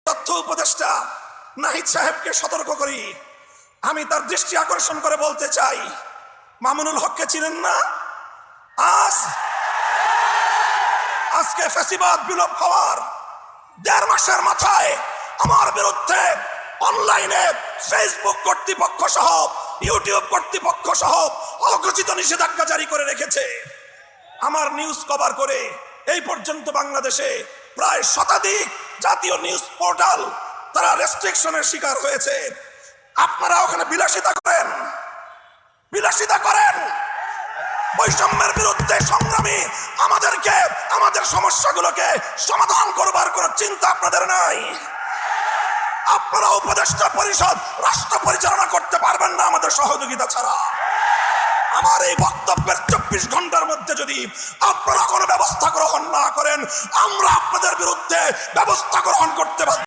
তথ্য উপদেষ্টা নাহিদ সাহেবকে সতর্ক করি, আমি তার দৃষ্টি আকর্ষণ করে বলতে চাই, মামুনুল হককে চিনেন না? আজকে ফ্যাসিবাদ বিলোপ হওয়ার 1.5 মাসের মাথায় আমার বিরুদ্ধে অনলাইনে ফেসবুক কর্তৃপক্ষ সহ ইউটিউব কর্তৃপক্ষ সহ অঘোষিত নিষেধাজ্ঞা জারি করে রেখেছে। আমার নিউজ কভার করে এই পর্যন্ত বাংলাদেশে প্রায় শতাধিক জাতীয় নিউজ পোর্টাল তারা রেস্ট্রিকশনের শিকার হয়েছে। আপনারা ওখানে বিলাসিতা করেন, বৈষম্যের বিরুদ্ধে সংগ্রামী আমাদেরকে আমাদের সমস্যাগুলোকে সমাধান করবার কোনো চিন্তা আপনাদের নাই। আপনারা উপদেষ্টা পরিষদ রাষ্ট্র পরিচালনা করতে পারবেন না আমাদের সহযোগিতা ছাড়া। আমার এই বক্তব্যের 24 ঘন্টার মধ্যে যদি আপনারা কোনো ব্যবস্থা গ্রহণ না করেন, আমরা আপনাদের বিরুদ্ধে ব্যবস্থা গ্রহণ করতে পারি।